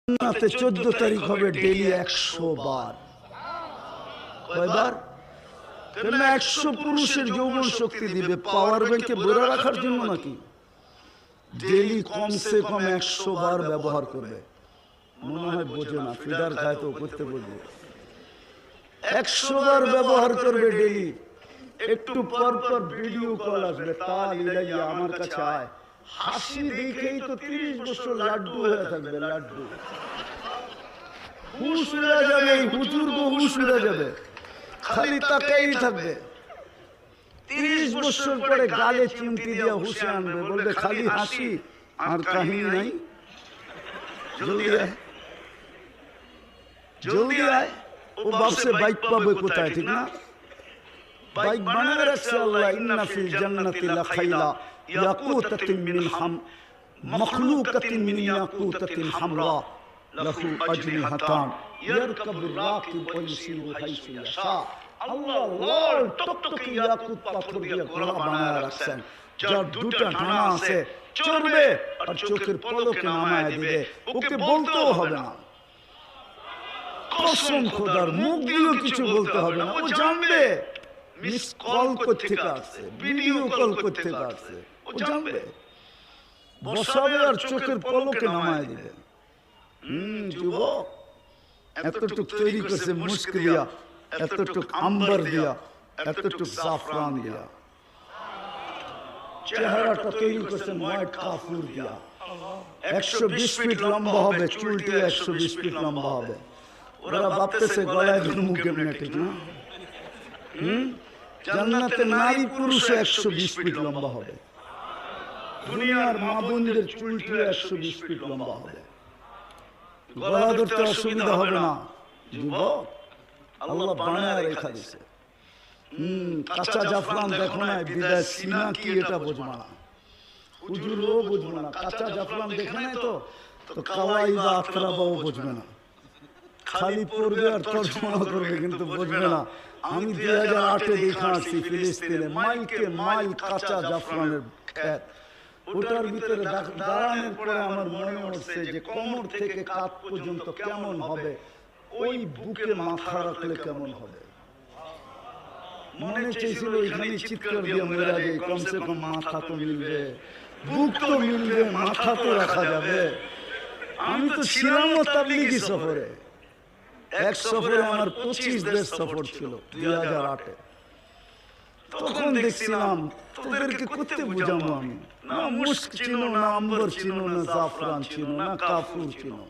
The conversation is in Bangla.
জান্নাতে 14 তারিখ হবে ডেইলি 100 বার। কয়বার? কেন 100 পুরুষের যৌবন শক্তি দিবে পাওয়ার ব্যাংকে ভরে রাখার জন্য নাকি? ডেইলি কমসে কম 100 বার ব্যবহার করবে। মনে হয় বোঝে না, ফিডার খায় তো করতে বলবে। 100 বার ব্যবহার করবে ডেইলি। একটু পর পর ভিডিও কল আসবে, তাল ইলাইয়া আমার কাছে আয়। হাসি দেখেই তো 30 বছর লাড্ডু হয়ে থাকবে। লাড্ডু হুশ উড়ে যাবে, হুজুর গো হুশ উড়ে যাবে, খালি তাকাই থাকবে। 30 বছর পরে গালে চিমটি দিয়ে হুশে আনবে, বলবে খালি হাসি আর কাহিনী নাই। জলদি আয়, জলদি আয়। ও ভাবছে বাইক পাবে কোথায়, ঠিক না? বাইক বানায় রাখছে আল্লাহ। ইন্না ফিল জান্নাতি লাখাইলা ইয়াকুতাতিন মিন হাম মখলুকাতিন মিন ইয়াকুতাতিন হামরা লাহু আজনিহাতান ইয়ারকাবুর রাকিব ওয়া ইউসিরু হাইসু ইয়াশা। আল্লাহ লাল টকটকে ইয়াকুত পাথর দিয়ে ঘোড়া বানায় রাখছেন, যার দুটো ডানা আছে, চড়বে আর চোখের পলকে নামায় দিবে, ওকে বলতেও হবে না। কসম খোদার, মুখ দিয়েও কিছু বলতে হবে না, ও জানবে মিস কল করতে আসছে, ভিডিও কল করতে আসছে, ও জানবে। বসাবে আর চোখের পলকে নামায় দিবে। যুবক, এতটুক তৈরি করছে মুস্ক দিয়া, এতটুক আম্বার দিয়া, এতটুক জাফরান দিয়া। চেহারাটা তৈরি করছে হোয়াইট কাফুর দিয়া। 120 ফিট লম্বা হবে, চুলটি 120 ফিট লম্বা হবে। ওরা ভাবতেছে গলায় ধর্ম কেমনে, ঠিক না? জান্নাতে নারী পুরুষ 120 ফিট লম্বা হবে। দুনিয়ার মা বোনদের চুলটি 120 ফিট লম্বা হবে। গলা ধরতে অসুবিধা হবে না। যুবক, আল্লাহ বানায় রেখা দিছে। কাঁচা জাফরান দেখো না, বিদায় সিনা কি এটা বুঝবা না, হুজুরও বুঝবে না। কাঁচা জাফরান দেখে নাই তো কাওয়াই বা আতরাবাও বুঝবে না, খালি পড়বে আর তর্জমা করবে কিন্তু বুঝবে না। আমি 2008-এ দেখে আসছি ফিলিস্তিনে মাইলকে মাইল কাঁচা জাফরানের ক্ষেত। ওটার ভিতরে দাঁড়ানোর পরে আমার মনে হচ্ছে যে কোমর থেকে কাঁধ পর্যন্ত কেমন হবে, ওই বুকে মাথা রাখলে কেমন হবে। মনে চেয়েছিল এখানে চিৎকার দিয়ে মেরা যায়, কমসে কম মাথা তো মিলবে, বুক তো মিলবে, মাথা তো রাখা যাবে। আমি তো ছিলাম তাবলীগী সফরে। এক সফরে আমার 25 দেশ সফর ছিল 2008-এ। তখন দেখছিলাম তোদেরকে করতে বুঝাবো আমি, না মুস্ক চিনো, না আম্বর চিনো, না জাফরান চিনো, না কাফুর চিনো।